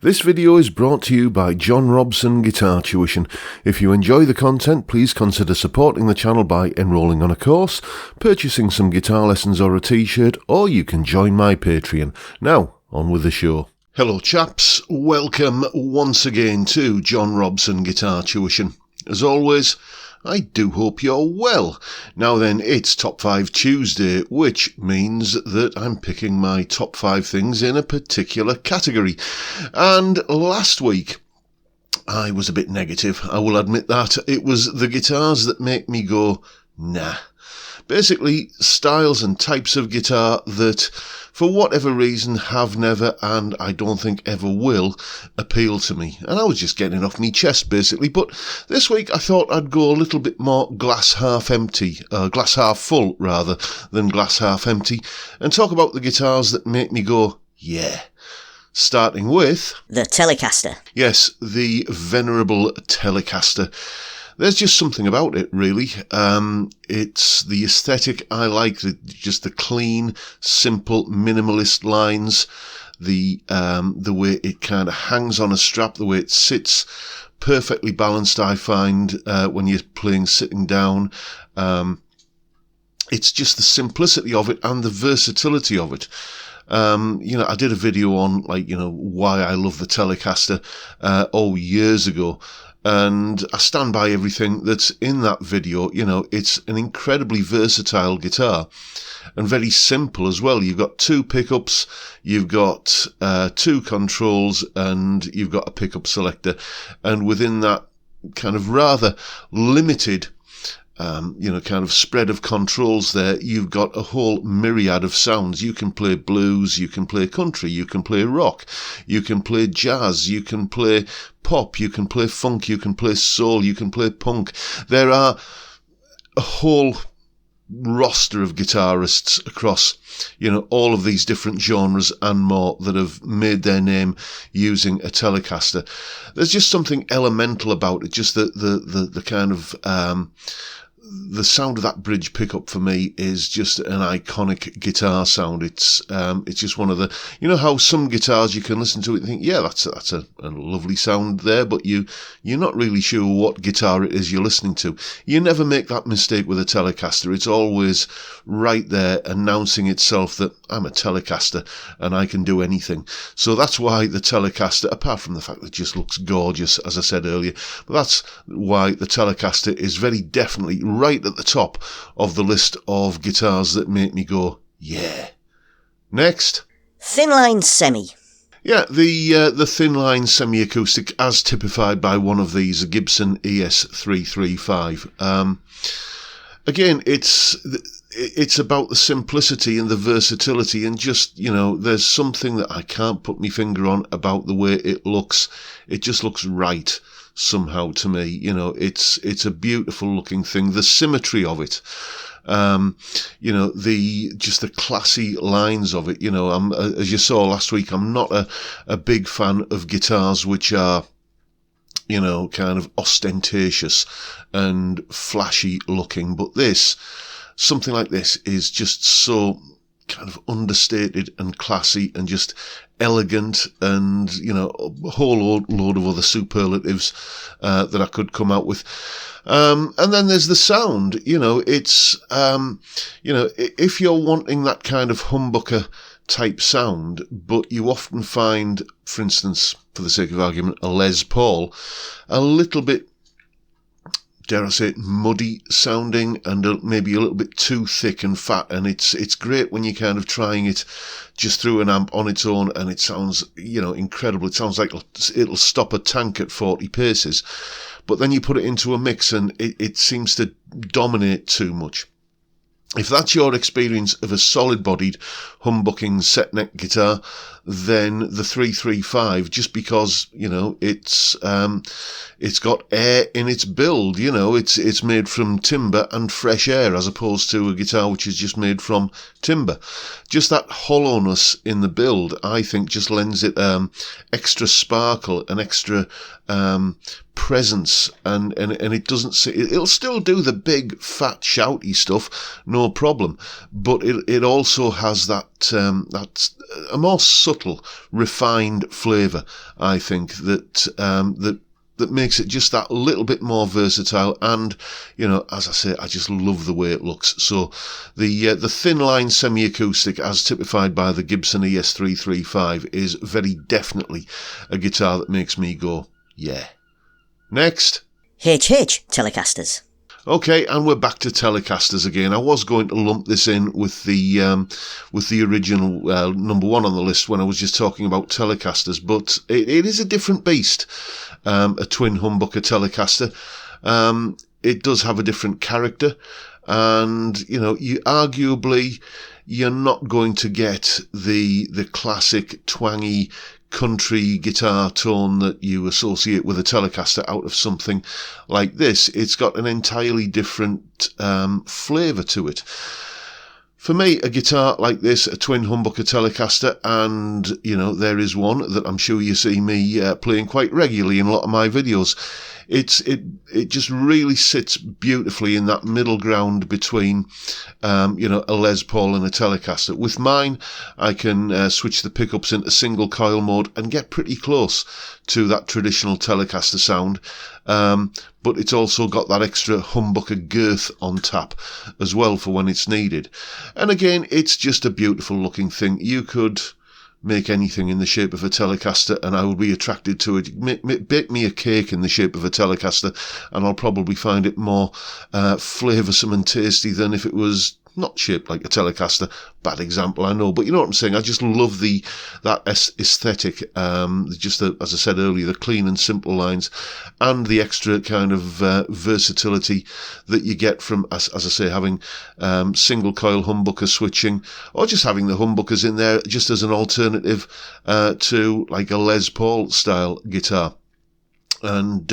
This video is brought to you by John Robson Guitar Tuition. If you enjoy the content, please consider supporting the channel by enrolling on a course, purchasing some guitar lessons or a t-shirt, or you can join my Patreon. Now, on with the show. Hello chaps, welcome once again to John Robson Guitar Tuition. As always, I do hope you're well. Now then, it's Top 5 Tuesday, which means that I'm picking my top 5 things in a particular category. And last week, I was a bit negative, I will admit that. It was the guitars that make me go, nah. Basically, styles and types of guitar that, for whatever reason, have never, and I don't think ever will, appeal to me. And I was just getting it off my chest, basically. But this week, I thought I'd go a little bit more glass half full, rather, than glass half empty, and talk about the guitars that make me go, yeah. Starting with the Telecaster. Yes, the venerable Telecaster. There's just something about it, really. It's the aesthetic I like, just the clean, simple, minimalist lines, the way it kind of hangs on a strap, the way it sits, perfectly balanced, I find, when you're playing sitting down. It's just the simplicity of it and the versatility of it. I did a video on, why I love the Telecaster, years ago. And I stand by everything that's in that video. It's an incredibly versatile guitar and very simple as well. You've got 2 pickups, you've got 2 controls, and you've got a pickup selector. And within that kind of rather limited kind of spread of controls there, you've got a whole myriad of sounds. You can play blues, you can play country, you can play rock, you can play jazz, you can play pop, you can play funk, you can play soul, you can play punk. There are a whole roster of guitarists across, all of these different genres and more that have made their name using a Telecaster. There's just something elemental about it, just the kind of, the sound of that bridge pickup for me is just an iconic guitar sound. It's just one of the, how some guitars you can listen to it and think, yeah, that's a lovely sound there, but you're not really sure what guitar it is you're listening to. You never make that mistake with a Telecaster. It's always right there announcing itself that I'm a Telecaster and I can do anything. So that's why the Telecaster, apart from the fact that it just looks gorgeous, as I said earlier, but that's why the Telecaster is very definitely right at the top of the list of guitars that make me go, yeah. Next. Thin line semi. Yeah, the thin line semi-acoustic, as typified by one of these, a Gibson ES335. Again, it's about the simplicity and the versatility, and just, there's something that I can't put my finger on about the way it looks. It just looks right somehow to me. It's a beautiful looking thing. The symmetry of it, the classy lines of it. As you saw last week, I'm not a big fan of guitars which are, kind of ostentatious and flashy looking, but something like this is just so kind of understated and classy and just elegant, and a whole load of other superlatives that I could come out with. And then there's the sound. It's if you're wanting that kind of humbucker type sound, but you often find, for instance, for the sake of argument, a Les Paul a little bit, dare I say it, muddy sounding and maybe a little bit too thick and fat. And it's great when you're kind of trying it just through an amp on its own, and it sounds, incredible. It sounds like it'll stop a tank at 40 paces. But then you put it into a mix and it seems to dominate too much. If that's your experience of a solid-bodied, humbucking set neck guitar, then the 335, just because, it's got air in its build, it's made from timber and fresh air, as opposed to a guitar which is just made from timber. Just that hollowness in the build, I think, just lends it extra sparkle and extra presence, and it doesn't say, it'll still do the big fat shouty stuff, no problem, but it also has that a more subtle, refined flavour, I think, that makes it just that little bit more versatile. And, as I say, I just love the way it looks. So the thin line semi-acoustic, as typified by the Gibson ES335, is very definitely a guitar that makes me go, yeah. Next. HH Telecasters. Okay, and we're back to Telecasters again. I was going to lump this in with the original number one on the list when I was just talking about Telecasters, but it is a different beast, a twin humbucker Telecaster. It does have a different character, and you're not going to get the classic twangy country guitar tone that you associate with a Telecaster out of something like this. It's got an entirely different flavour to it. For me, a guitar like this, a twin humbucker Telecaster, and, there is one that I'm sure you see me playing quite regularly in a lot of my videos. It just really sits beautifully in that middle ground between, a Les Paul and a Telecaster. With mine, I can switch the pickups into single coil mode and get pretty close to that traditional Telecaster sound. But it's also got that extra humbucker girth on tap as well for when it's needed. And again, it's just a beautiful looking thing. You could make anything in the shape of a Telecaster and I would be attracted to it. Bake me a cake in the shape of a Telecaster and I'll probably find it more flavoursome and tasty than if it was not shaped like a Telecaster. Bad example, I know, but you know what I'm saying. I just love that aesthetic, just as I said earlier, the clean and simple lines and the extra kind of versatility that you get from, as I say, having single coil humbucker switching, or just having the humbuckers in there just as an alternative to like a Les Paul style guitar. And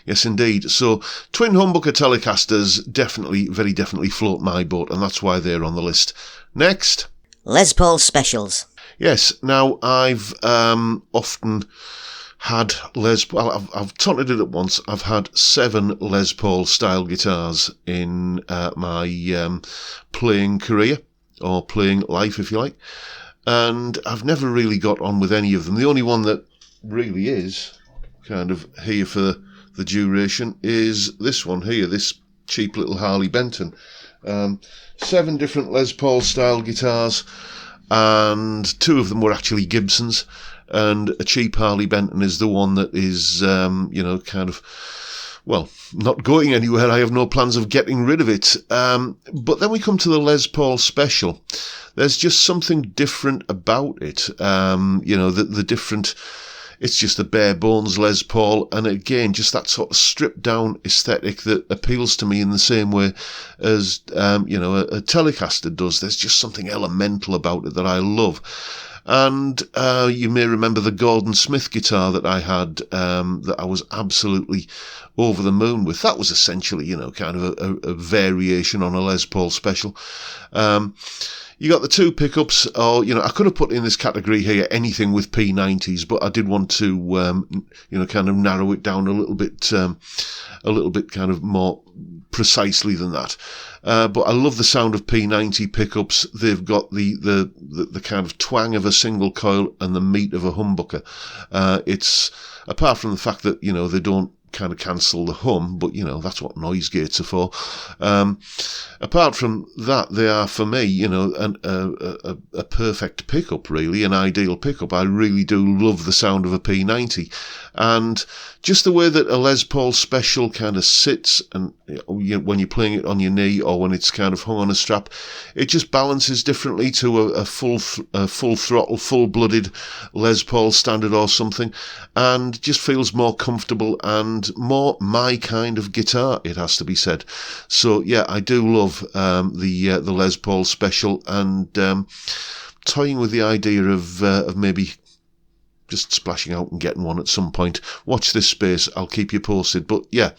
yes, indeed. So twin humbucker Telecasters very definitely float my boat, and that's why they're on the list. Next, Les Paul Specials. Yes. Now I've often had Les Paul. I've taunted it at once. I've had 7 Les Paul style guitars in my playing career, or playing life, if you like, and I've never really got on with any of them. The only one that really is kind of here for the duration is this one here, this cheap little Harley Benton. 7 different Les Paul style guitars, and 2 of them were actually Gibsons, and a cheap Harley Benton is the one that is kind of, well, not going anywhere. I have no plans of getting rid of it. But then we come to the Les Paul Special. There's just something different about it. The different, it's just a bare bones Les Paul, and again, just that sort of stripped down aesthetic that appeals to me in the same way as, a Telecaster does. There's just something elemental about it that I love. And you may remember the Gordon Smith guitar that I had, that I was absolutely over the moon with. That was essentially, kind of a variation on a Les Paul Special. You got the 2 pickups, or, I could have put in this category here anything with P90s, but I did want to, kind of narrow it down a little bit kind of more precisely than that. But I love the sound of P90 pickups. They've got the kind of twang of a single coil and the meat of a humbucker. It's, apart from the fact that, they don't kind of cancel the hum, but that's what noise gates are for. Apart from that, they are, for me, a perfect pickup, really, an ideal pickup. I really do love the sound of a P90, and just the way that a Les Paul Special kind of sits, and when you're playing it on your knee or when it's kind of hung on a strap, it just balances differently to a full throttle, full-blooded Les Paul standard or something, and just feels more comfortable and more my kind of guitar, it has to be said. So yeah, I do love the Les Paul Special, and toying with the idea of maybe just splashing out and getting one at some point. Watch this space, I'll keep you posted. But yeah,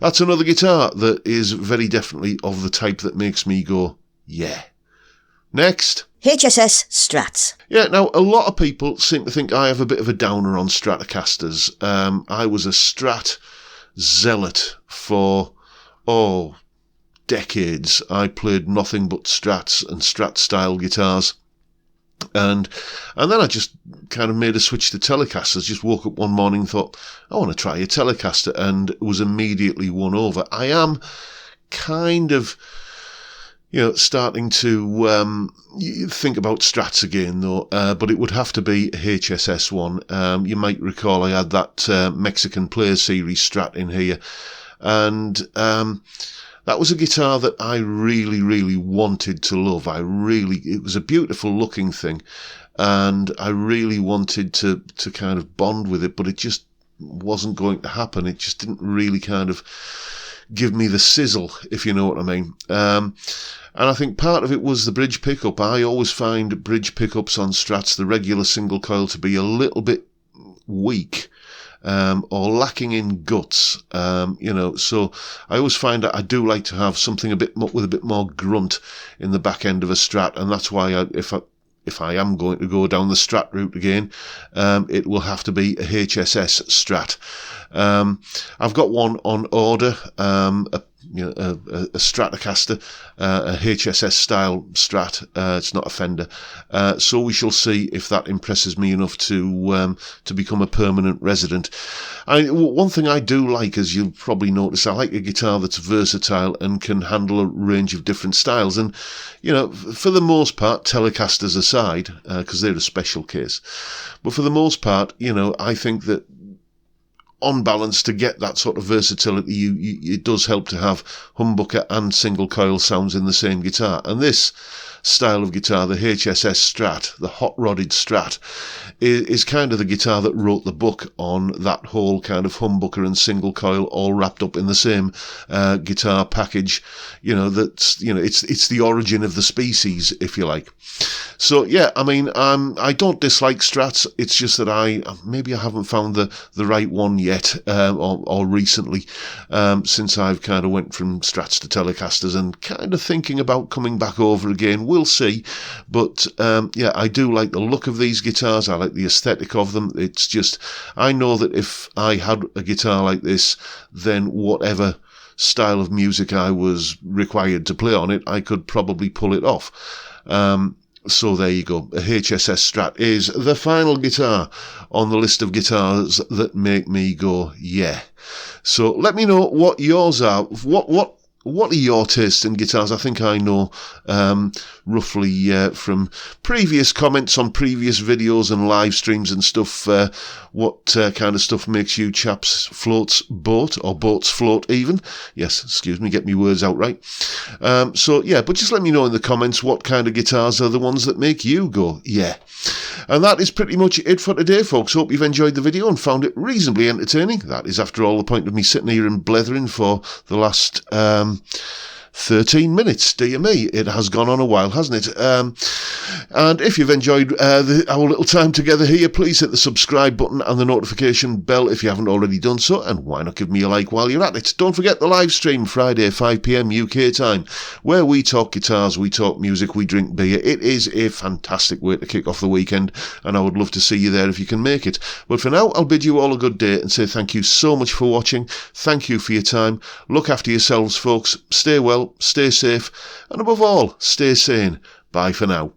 that's another guitar that is very definitely of the type that makes me go, yeah. Next. HSS Strats. Yeah, now a lot of people seem to think I have a bit of a downer on Stratocasters. I was a Strat zealot for, decades. I played nothing but Strats and Strat-style guitars. And then I just kind of made a switch to Telecasters. Just woke up one morning and thought, I want to try a Telecaster, and was immediately won over. I am kind of, starting to think about Strats again, though, but it would have to be a HSS one. You might recall I had that Mexican Player Series Strat in here, and that was a guitar that I really, really wanted to love. It was a beautiful looking thing, and I really wanted to kind of bond with it, but it just wasn't going to happen. It just didn't really kind of give me the sizzle, if you know what I mean. And I think part of it was the bridge pickup. I always find bridge pickups on Strats, the regular single coil, to be a little bit weak. Or lacking in guts, so I always find that I do like to have something with a bit more grunt in the back end of a Strat, and that's why if I am going to go down the Strat route again, it will have to be a HSS Strat. I've got one on order, a Stratocaster, a HSS style Strat. It's not a Fender, so we shall see if that impresses me enough to become a permanent resident. One thing I do like, as you'll probably notice, I like a guitar that's versatile and can handle a range of different styles. And for the most part, Telecasters aside, because they're a special case, but for the most part, I think that on balance, to get that sort of versatility, it does help to have humbucker and single coil sounds in the same guitar. And this style of guitar, the HSS Strat, the hot-rodded Strat, is kind of the guitar that wrote the book on that whole kind of humbucker and single coil all wrapped up in the same guitar package. It's the origin of the species, if you like. So yeah, I mean, I don't dislike Strats. It's just that I haven't found the right one yet, or recently, since I've kind of went from Strats to Telecasters, and kind of thinking about coming back over again. We'll see, but I do like the look of these guitars. I like the aesthetic of them. It's just, I know that if I had a guitar like this, then whatever style of music I was required to play on it, I could probably pull it off. So there you go. A HSS Strat is the final guitar on the list of guitars that make me go, yeah. So let me know what yours are. What are your tastes in guitars? I think I know roughly from previous comments on previous videos and live streams and stuff, what kind of stuff makes you chaps floats boat, or boats float even. Yes, excuse me, get me words out right. So yeah, but just let me know in the comments what kind of guitars are the ones that make you go, yeah. And that is pretty much it for today, folks. Hope you've enjoyed the video and found it reasonably entertaining. That is, after all, the point of me sitting here and blethering for the last 13 minutes, dear me, it has gone on a while, hasn't it? And if you've enjoyed our little time together here, please hit the subscribe button and the notification bell if you haven't already done so, and why not give me a like while you're at it. Don't forget the live stream Friday 5 PM UK time, where we talk guitars, we talk music, we drink beer. It is a fantastic way to kick off the weekend, and I would love to see you there if you can make it. But for now, I'll bid you all a good day and say thank you so much for watching. Thank you for your time. Look after yourselves, folks. Stay well, stay safe, and above all, stay sane. Bye for now.